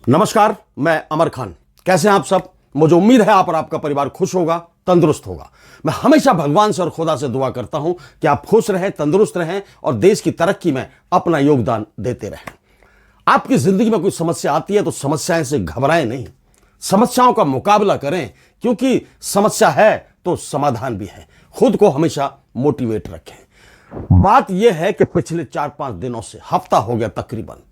नमस्कार, मैं अमर खान। कैसे हैं आप सब? मुझे उम्मीद है आप और आपका परिवार खुश होगा, तंदुरुस्त होगा। मैं हमेशा भगवान से और खुदा से दुआ करता हूं कि आप खुश रहें, तंदुरुस्त रहें और देश की तरक्की में अपना योगदान देते रहें। आपकी जिंदगी में कोई समस्या आती है तो समस्याएं से घबराएं नहीं, समस्याओं का मुकाबला करें, क्योंकि समस्या है तो समाधान भी है। खुद को हमेशा मोटिवेट रखें। बात यह है कि पिछले 4-5 दिनों से, हफ्ता हो गया तकरीबन,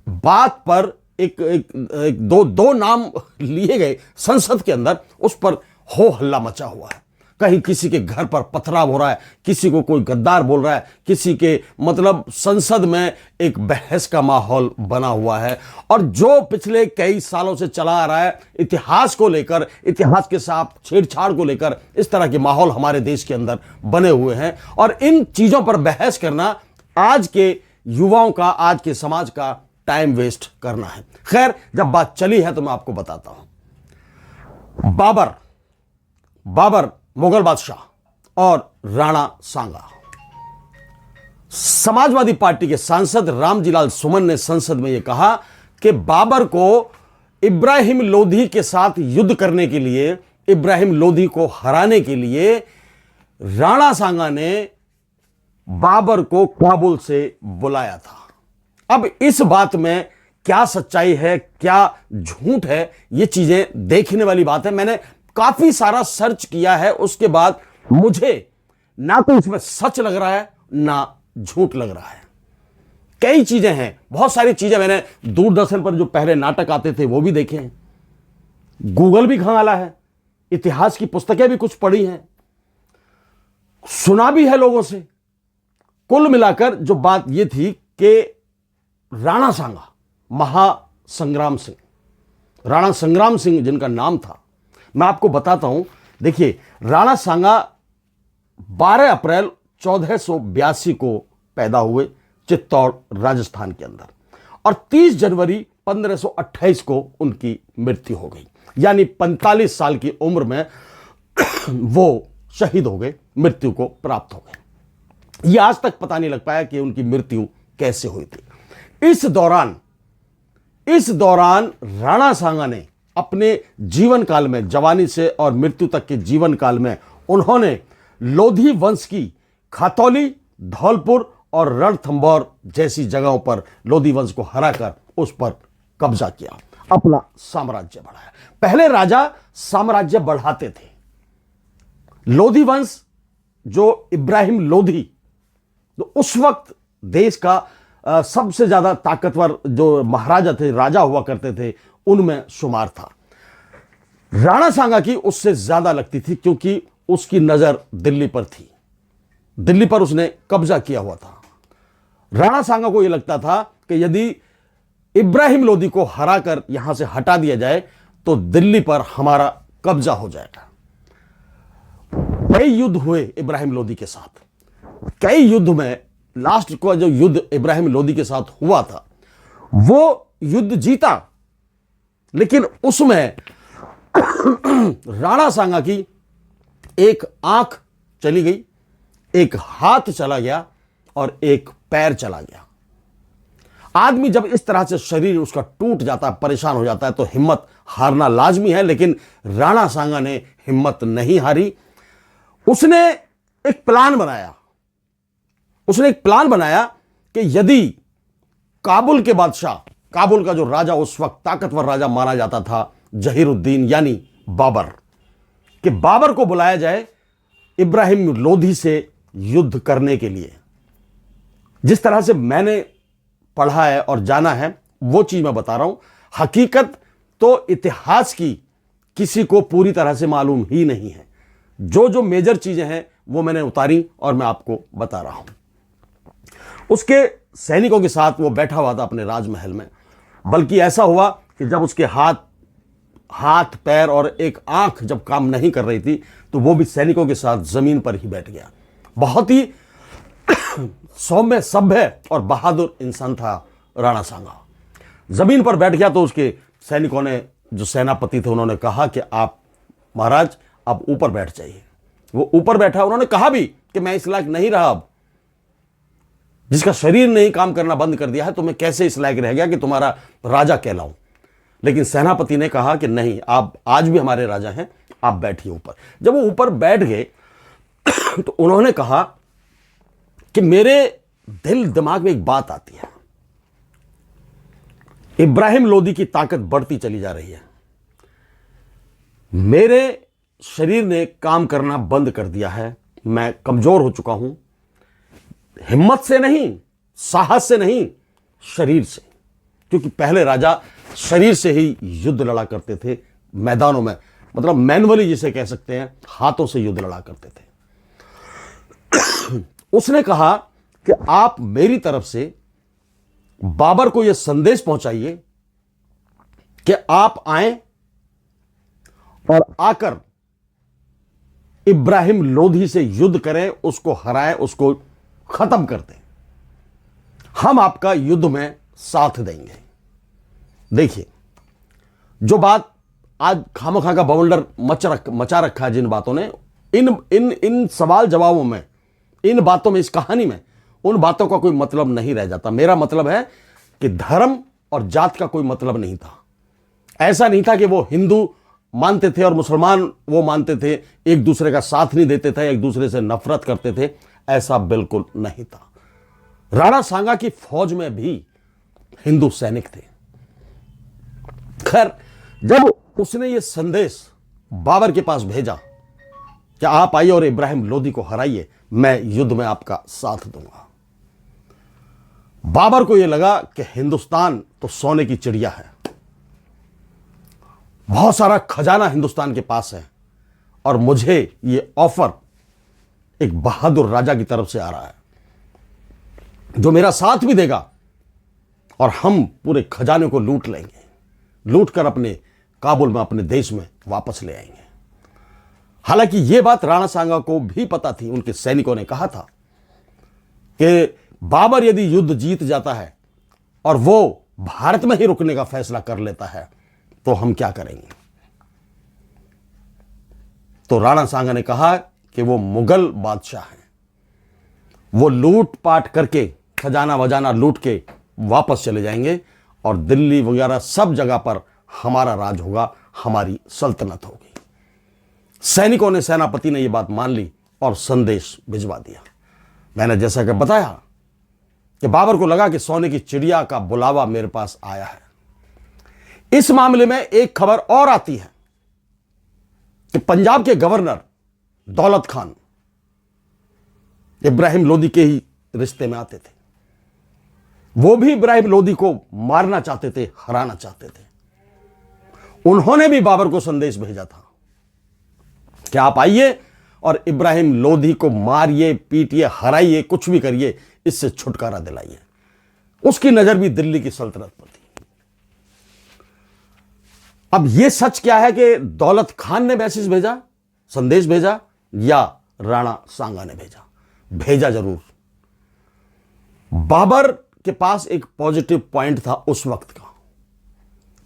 बात पर दो नाम लिए गए संसद के अंदर, उस पर हो हल्ला मचा हुआ है। कहीं किसी के घर पर पथराव हो रहा है, किसी को कोई गद्दार बोल रहा है, किसी के संसद में एक बहस का माहौल बना हुआ है। और जो पिछले कई सालों से चला आ रहा है, इतिहास को लेकर, इतिहास के साथ छेड़छाड़ को लेकर, इस तरह के माहौल हमारे देश के अंदर बने हुए हैं। और इन चीजों पर बहस करना आज के युवाओं का, आज के समाज का टाइम वेस्ट करना है। खैर, जब बात चली है तो मैं आपको बताता हूं। बाबर मुगल बादशाह और राणा सांगा। समाजवादी पार्टी के सांसद रामजीलाल सुमन ने संसद में यह कहा कि बाबर को इब्राहिम लोधी के साथ युद्ध करने के लिए, इब्राहिम लोधी को हराने के लिए राणा सांगा ने बाबर को काबुल से बुलाया था। अब इस बात में क्या सच्चाई है, क्या झूठ है, ये चीजें देखने वाली बात है। मैंने काफी सारा सर्च किया है, उसके बाद मुझे ना तो इसमें सच लग रहा है ना झूठ लग रहा है। कई चीजें हैं, बहुत सारी चीजें मैंने दूरदर्शन पर जो पहले नाटक आते थे वो भी देखे हैं, गूगल भी खंगाला है, इतिहास की पुस्तकें भी कुछ पढ़ी हैं, सुना भी है लोगों से। कुल मिलाकर जो बात यह थी कि राणा सांगा, महासंग्राम सिंह, राणा संग्राम सिंह जिनका नाम था, मैं आपको बताता हूं। देखिए, राणा सांगा 12 अप्रैल 1482 को पैदा हुए चित्तौड़, राजस्थान के अंदर, और 30 जनवरी 1528 को उनकी मृत्यु हो गई। यानी 45 साल की उम्र में वो शहीद हो गए, मृत्यु को प्राप्त हो गए। यह आज तक पता नहीं लग पाया कि उनकी मृत्यु कैसे हुई थी। इस दौरान राणा सांगा ने अपने जीवन काल में, जवानी से और मृत्यु तक के जीवन काल में, उन्होंने लोधी वंश की खतौली, धौलपुर और रणथंभौर जैसी जगहों पर लोधी वंश को हराकर उस पर कब्जा किया, अपना साम्राज्य बढ़ाया। पहले राजा साम्राज्य बढ़ाते थे। लोधी वंश, जो इब्राहिम लोधी, तो उस वक्त देश का सबसे ज्यादा ताकतवर जो महाराजा थे, राजा हुआ करते थे, उनमें शुमार था। राणा सांगा की उससे ज्यादा लगती थी, क्योंकि उसकी नजर दिल्ली पर थी, दिल्ली पर उसने कब्जा किया हुआ था। राणा सांगा को यह लगता था कि यदि इब्राहिम लोधी को हराकर यहां से हटा दिया जाए तो दिल्ली पर हमारा कब्जा हो जाएगा। कई युद्ध हुए इब्राहिम लोधी के साथ, कई युद्ध में लास्ट को जो युद्ध इब्राहिम लोधी के साथ हुआ था, वो युद्ध जीता, लेकिन उसमें राणा सांगा की एक आंख चली गई, एक हाथ चला गया और एक पैर चला गया। आदमी जब इस तरह से शरीर उसका टूट जाता है, परेशान हो जाता है, तो हिम्मत हारना लाजमी है। लेकिन राणा सांगा ने हिम्मत नहीं हारी। उसने एक प्लान बनाया कि यदि काबुल के बादशाह, काबुल का जो राजा उस वक्त ताकतवर राजा माना जाता था, जहीरुद्दीन यानी बाबर, कि बाबर को बुलाया जाए इब्राहिम लोधी से युद्ध करने के लिए। जिस तरह से मैंने पढ़ा है और जाना है वो चीज मैं बता रहा हूं। हकीकत तो इतिहास की किसी को पूरी तरह से मालूम ही नहीं है। जो जो मेजर चीजें हैं वो मैंने उतारी और मैं आपको बता रहा हूं। उसके सैनिकों के साथ वो बैठा हुआ था अपने राजमहल में। बल्कि ऐसा हुआ कि जब उसके हाथ पैर और एक आंख जब काम नहीं कर रही थी, तो वो भी सैनिकों के साथ जमीन पर ही बैठ गया। बहुत ही सौम्य, सभ्य और बहादुर इंसान था राणा सांगा। जमीन पर बैठ गया तो उसके सैनिकों ने, जो सेनापति थे, उन्होंने कहा कि आप महाराज आप ऊपर बैठ जाइए। वो ऊपर बैठा। उन्होंने कहा भी कि मैं इस लायक नहीं रहा, अब जिसका शरीर नहीं काम करना बंद कर दिया है तो मैं कैसे इस लायक रह गया कि तुम्हारा राजा कहलाऊं। लेकिन सेनापति ने कहा कि नहीं, आप आज भी हमारे राजा हैं, आप बैठिए ऊपर। जब वो ऊपर बैठ गए तो उन्होंने कहा कि मेरे दिल दिमाग में एक बात आती है, इब्राहिम लोदी की ताकत बढ़ती चली जा रही है, मेरे शरीर ने काम करना बंद कर दिया है, मैं कमजोर हो चुका हूं, हिम्मत से नहीं, साहस से नहीं, शरीर से। क्योंकि पहले राजा शरीर से ही युद्ध लड़ा करते थे मैदानों में, मतलब मैनुअली जिसे कह सकते हैं, हाथों से युद्ध लड़ा करते थे। उसने कहा कि आप मेरी तरफ से बाबर को यह संदेश पहुंचाइए कि आप आए और आकर इब्राहिम लोधी से युद्ध करें, उसको हराएं, उसको खत्म कर दें, हम आपका युद्ध में साथ देंगे। देखिए, जो बात आज खामखा का बवंडर मचा रखा है जिन बातों ने, इन इन इन सवाल जवाबों में, इन बातों में, इस कहानी में उन बातों का कोई मतलब नहीं रह जाता। मेरा मतलब है कि धर्म और जात का कोई मतलब नहीं था। ऐसा नहीं था कि वो हिंदू मानते थे और मुसलमान वो मानते थे, एक दूसरे का साथ नहीं देते थे, एक दूसरे से नफरत करते थे, ऐसा बिल्कुल नहीं था। राणा सांगा की फौज में भी हिंदू सैनिक थे। खैर, जब उसने ये संदेश बाबर के पास भेजा कि आप आइए और इब्राहिम लोदी को हराइए, मैं युद्ध में आपका साथ दूंगा, बाबर को यह लगा कि हिंदुस्तान तो सोने की चिड़िया है, बहुत सारा खजाना हिंदुस्तान के पास है, और मुझे यह ऑफर एक बहादुर राजा की तरफ से आ रहा है जो मेरा साथ भी देगा, और हम पूरे खजाने को लूट लेंगे, लूट कर अपने काबुल में, अपने देश में वापस ले आएंगे। हालांकि यह बात राणा सांगा को भी पता थी, उनके सैनिकों ने कहा था कि बाबर यदि युद्ध जीत जाता है और वो भारत में ही रुकने का फैसला कर लेता है तो हम क्या करेंगे। तो राणा सांगा ने कहा कि वो मुगल बादशाह हैं, वो लूट पाट करके, खजाना वजाना लूट के वापस चले जाएंगे और दिल्ली वगैरह सब जगह पर हमारा राज होगा, हमारी सल्तनत होगी। सैनिकों ने, सेनापति ने यह बात मान ली और संदेश भिजवा दिया। मैंने जैसा कि बताया कि बाबर को लगा कि सोने की चिड़िया का बुलावा मेरे पास आया है। इस मामले में एक खबर और आती है कि पंजाब के गवर्नर दौलत खान इब्राहिम लोदी के ही रिश्ते में आते थे, वो भी इब्राहिम लोदी को मारना चाहते थे, हराना चाहते थे। उन्होंने भी बाबर को संदेश भेजा था कि आप आइए और इब्राहिम लोदी को मारिए, पीटिए, हराइए, कुछ भी करिए, इससे छुटकारा दिलाइए। उसकी नजर भी दिल्ली की सल्तनत पर थी। अब यह सच क्या है कि दौलत खान ने मैसेज भेजा, संदेश भेजा, या राणा सांगा ने भेजा? भेजा जरूर। बाबर के पास एक पॉजिटिव पॉइंट था उस वक्त का।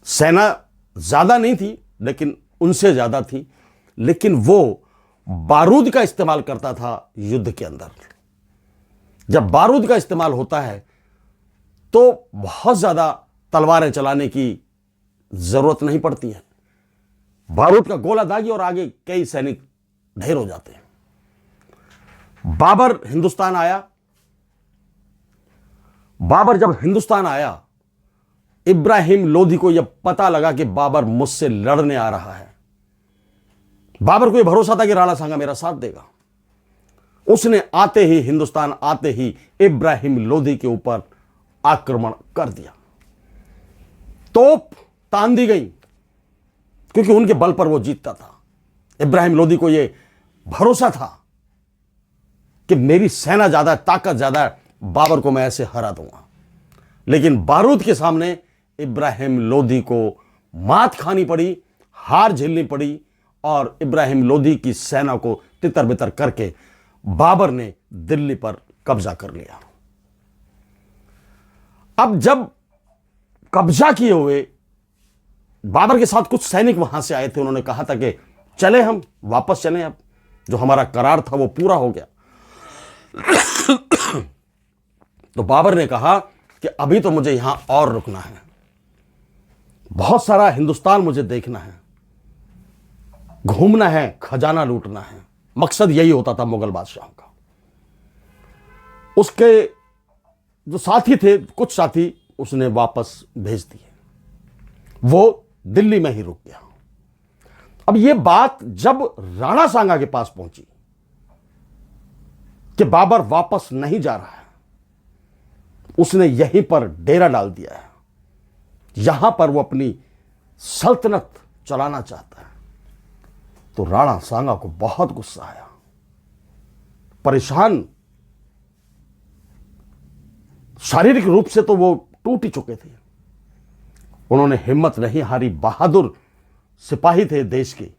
सेना ज्यादा नहीं थी, लेकिन उनसे ज्यादा थी, लेकिन वो बारूद का इस्तेमाल करता था युद्ध के अंदर। जब बारूद का इस्तेमाल होता है तो बहुत ज्यादा तलवारें चलाने की जरूरत नहीं पड़ती है। बारूद का गोला दागी और आगे कई सैनिक ढेर हो जाते हैं। बाबर हिंदुस्तान आया। बाबर जब हिंदुस्तान आया, इब्राहिम लोदी को यह पता लगा कि बाबर मुझसे लड़ने आ रहा है। बाबर को यह भरोसा था कि राणा सांगा मेरा साथ देगा। उसने आते ही, हिंदुस्तान आते ही, इब्राहिम लोदी के ऊपर आक्रमण कर दिया। तोप तान दी गई, क्योंकि उनके बल पर वो जीतता था। इब्राहिम लोदी को यह भरोसा था कि मेरी सेना ज्यादा है, ताकत ज्यादा है, बाबर को मैं ऐसे हरा दूंगा। लेकिन बारूद के सामने इब्राहिम लोदी को मात खानी पड़ी, हार झेलनी पड़ी, और इब्राहिम लोदी की सेना को तितर बितर करके बाबर ने दिल्ली पर कब्जा कर लिया। अब जब कब्जा किए हुए, बाबर के साथ कुछ सैनिक वहां से आए थे। उन्होंने कहा था कि चले, हम वापस चलें, अब जो हमारा करार था वो पूरा हो गया। तो बाबर ने कहा कि अभी तो मुझे यहां और रुकना है। बहुत सारा हिंदुस्तान मुझे देखना है, घूमना है, खजाना लूटना है। मकसद यही होता था मुगल बादशाहों का। उसके जो साथी थे, कुछ साथी उसने वापस भेज दिए, वो दिल्ली में ही रुक गया। अब यह बात जब राणा सांगा के पास पहुंची कि बाबर वापस नहीं जा रहा है, उसने यहीं पर डेरा डाल दिया है, यहां पर वो अपनी सल्तनत चलाना चाहता है, तो राणा सांगा को बहुत गुस्सा आया। परेशान, शारीरिक रूप से तो वो टूट ही चुके थे। उन्होंने हिम्मत नहीं हारी, बहादुर सिपाही थे देश के।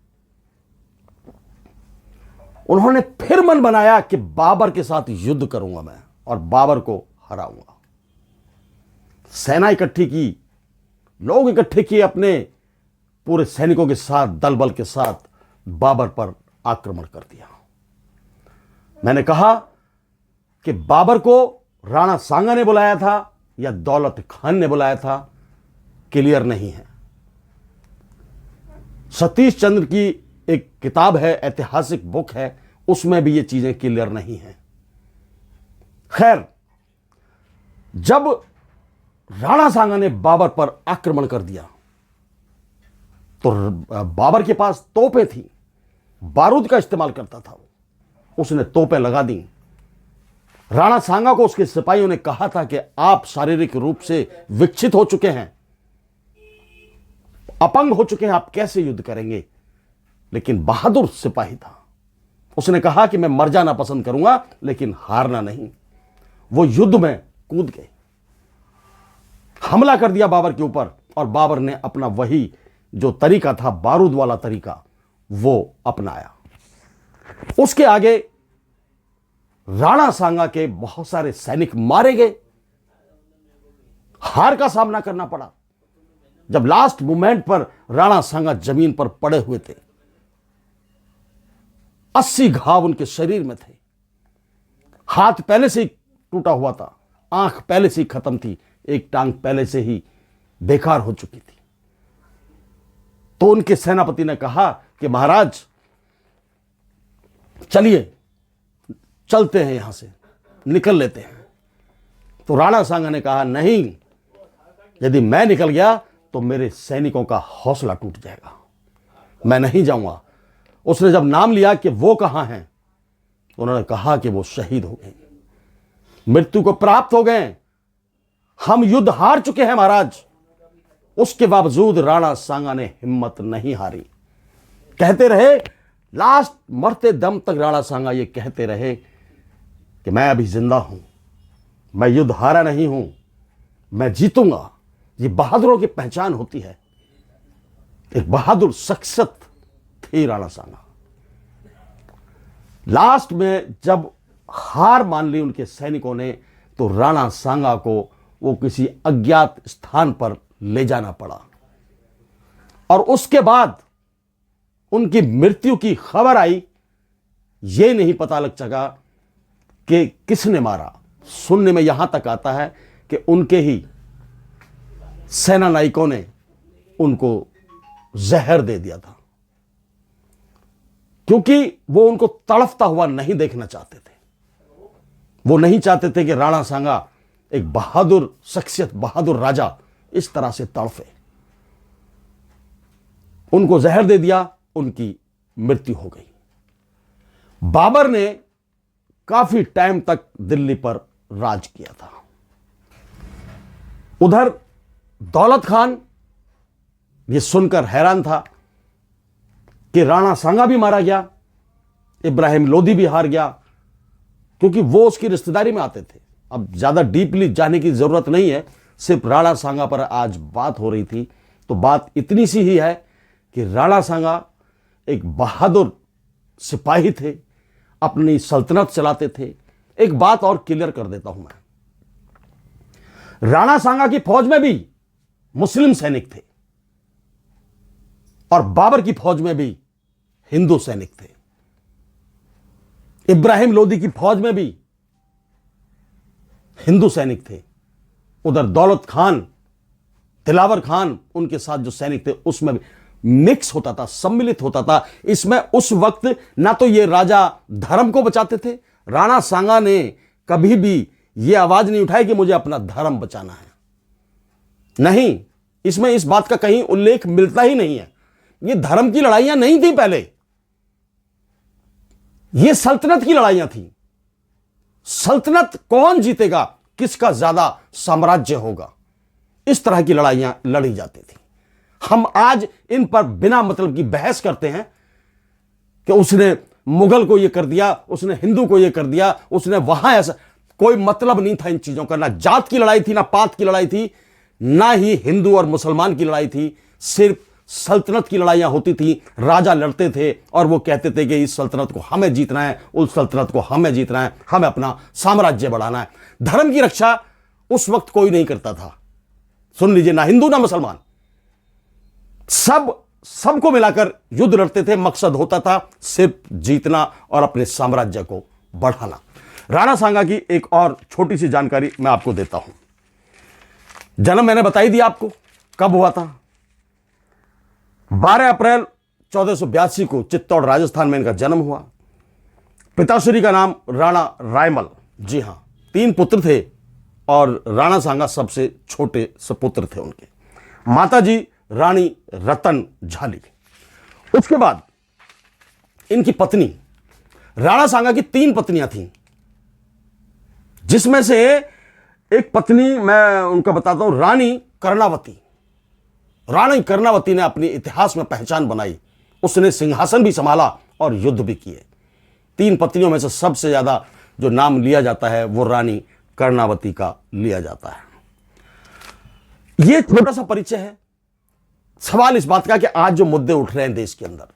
उन्होंने फिर मन बनाया कि बाबर के साथ युद्ध करूंगा मैं और बाबर को हराऊंगा। सेना इकट्ठी की, लोग इकट्ठे किए, अपने पूरे सैनिकों के साथ, दल बल के साथ बाबर पर आक्रमण कर दिया। मैंने कहा कि बाबर को राणा सांगा ने बुलाया था या दौलत खान ने बुलाया था, क्लियर नहीं है। सतीश चंद्र की एक किताब है, ऐतिहासिक बुक है, उसमें भी ये चीजें क्लियर नहीं है। खैर, जब राणा सांगा ने बाबर पर आक्रमण कर दिया तो बाबर के पास तोपें थी, बारूद का इस्तेमाल करता था वो। उसने तोपें लगा दी। राणा सांगा को उसके सिपाहियों ने कहा था कि आप शारीरिक रूप से विकसित हो चुके हैं, अपंग हो चुके हैं, आप कैसे युद्ध करेंगे। लेकिन बहादुर सिपाही था, उसने कहा कि मैं मर जाना पसंद करूंगा लेकिन हारना नहीं। वो युद्ध में कूद गए, हमला कर दिया बाबर के ऊपर, और बाबर ने अपना वही जो तरीका था, बारूद वाला तरीका, वो अपनाया। उसके आगे राणा सांगा के बहुत सारे सैनिक मारे गए, हार का सामना करना पड़ा। जब लास्ट मोमेंट पर राणा सांगा जमीन पर पड़े हुए थे, 80 घाव उनके शरीर में थे, हाथ पहले से ही टूटा हुआ था, आंख पहले से ही खत्म थी, एक टांग पहले से ही बेकार हो चुकी थी। तो उनके सेनापति ने कहा कि महाराज चलिए, चलते हैं, यहां से निकल लेते हैं। तो राणा सांगा ने कहा नहीं, यदि मैं निकल गया तो मेरे सैनिकों का हौसला टूट जाएगा, मैं नहीं जाऊंगा। उसने जब नाम लिया कि वो कहां हैं, उन्होंने कहा कि वो शहीद हो गए, मृत्यु को प्राप्त हो गए, हम युद्ध हार चुके हैं महाराज। उसके बावजूद राणा सांगा ने हिम्मत नहीं हारी, कहते रहे, लास्ट मरते दम तक राणा सांगा ये कहते रहे कि मैं अभी जिंदा हूं, मैं युद्ध हारा नहीं हूं, मैं जीतूंगा। ये बहादुरों की पहचान होती है। एक बहादुर शख्सियत थी राणा सांगा। लास्ट में जब हार मान ली उनके सैनिकों ने, तो राणा सांगा को वो किसी अज्ञात स्थान पर ले जाना पड़ा, और उसके बाद उनकी मृत्यु की खबर आई। ये नहीं पता लग सका कि किसने मारा। सुनने में यहां तक आता है कि उनके ही सेना नायकों ने उनको जहर दे दिया था, क्योंकि वो उनको तड़फता हुआ नहीं देखना चाहते थे। वो नहीं चाहते थे कि राणा सांगा, एक बहादुर शख्सियत, बहादुर राजा, इस तरह से तड़फे। उनको जहर दे दिया, उनकी मृत्यु हो गई। बाबर ने काफी टाइम तक दिल्ली पर राज किया था। उधर दौलत खान ये सुनकर हैरान था कि राणा सांगा भी मारा गया, इब्राहिम लोधी भी हार गया, क्योंकि वो उसकी रिश्तेदारी में आते थे। अब ज्यादा डीपली जाने की जरूरत नहीं है, सिर्फ राणा सांगा पर आज बात हो रही थी, तो बात इतनी सी ही है कि राणा सांगा एक बहादुर सिपाही थे, अपनी सल्तनत चलाते थे। एक बात और क्लियर कर देता हूं मैं, राणा सांगा की फौज में भी मुस्लिम सैनिक थे और बाबर की फौज में भी हिंदू सैनिक थे। इब्राहिम लोधी की फौज में भी हिंदू सैनिक थे। उधर दौलत खान दिलावर खान उनके साथ जो सैनिक थे उसमें भी मिक्स होता था, सम्मिलित होता था। इसमें उस वक्त ना तो ये राजा धर्म को बचाते थे, राणा सांगा ने कभी भी ये आवाज नहीं उठाई कि मुझे अपना धर्म बचाना है, नहीं, इसमें इस बात का कहीं उल्लेख मिलता ही नहीं है। ये धर्म की लड़ाइयां नहीं थी पहले, ये सल्तनत की लड़ाइयां थी। सल्तनत कौन जीतेगा, किसका ज्यादा साम्राज्य होगा, इस तरह की लड़ाइयां लड़ी जाती थी। हम आज इन पर बिना मतलब की बहस करते हैं कि उसने मुगल को यह कर दिया, उसने हिंदू को यह कर दिया, उसने वहां ऐसा, कोई मतलब नहीं था इन चीजों का। ना जात की लड़ाई थी, ना पात की लड़ाई थी, ना ही हिंदू और मुसलमान की लड़ाई थी। सिर्फ सल्तनत की लड़ाइयां होती थी। राजा लड़ते थे और वो कहते थे कि इस सल्तनत को हमें जीतना है, उस सल्तनत को हमें जीतना है, हमें अपना साम्राज्य बढ़ाना है। धर्म की रक्षा उस वक्त कोई नहीं करता था। सुन लीजिए, ना हिंदू ना मुसलमान, सबको मिलाकर युद्ध लड़ते थे। मकसद होता था सिर्फ जीतना और अपने साम्राज्य को बढ़ाना। राणा सांगा की एक और छोटी सी जानकारी मैं आपको देता हूं। जन्म मैंने बता ही दिया आपको, कब हुआ था। 12 अप्रैल 1482 को चित्तौड़ राजस्थान में इनका जन्म हुआ। पिताश्री का नाम राणा रायमल। जी हां, 3 पुत्र थे और राणा सांगा सबसे छोटे सपुत्र थे उनके। माताजी रानी रतन झाली। उसके बाद इनकी पत्नी, राणा सांगा की 3 पत्नियां थीं, जिसमें से एक पत्नी मैं उनका बताता हूं, रानी कर्णावती। रानी कर्णावती ने अपने इतिहास में पहचान बनाई। उसने सिंहासन भी संभाला और युद्ध भी किए। 3 पत्नियों में से सबसे ज्यादा जो नाम लिया जाता है वो रानी कर्णावती का लिया जाता है। यह छोटा सा परिचय है। सवाल इस बात का कि आज जो मुद्दे उठ रहे हैं देश के अंदर,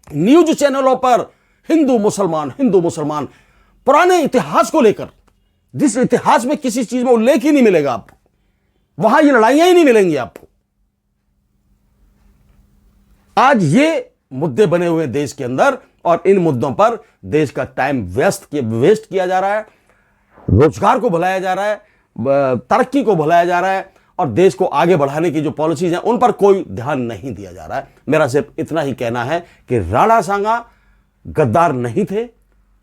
न्यूज चैनलों पर हिंदू मुसलमान पुराने इतिहास को लेकर, जिस इतिहास में किसी चीज में उल्लेख ही नहीं मिलेगा आपको, वहां ये लड़ाइयां ही नहीं मिलेंगी आपको। आज ये मुद्दे बने हुए हैं देश के अंदर और इन मुद्दों पर देश का टाइम वेस्ट किया जा रहा है, रोजगार को भुलाया जा रहा है, तरक्की को भुलाया जा रहा है और देश को आगे बढ़ाने की जो पॉलिसीज हैं उन पर कोई ध्यान नहीं दिया जा रहा है। मेरा सिर्फ इतना ही कहना है कि राणा सांगा गद्दार नहीं थे।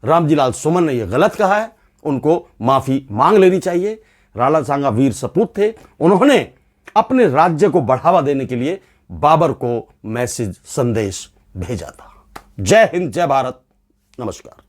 रामजी लाल सुमन ने यह गलत कहा है, उनको माफी मांग लेनी चाहिए। राणा सांगा वीर सपूत थे। उन्होंने अपने राज्य को बढ़ावा देने के लिए बाबर को संदेश भेजा था। जय हिंद, जय भारत, नमस्कार।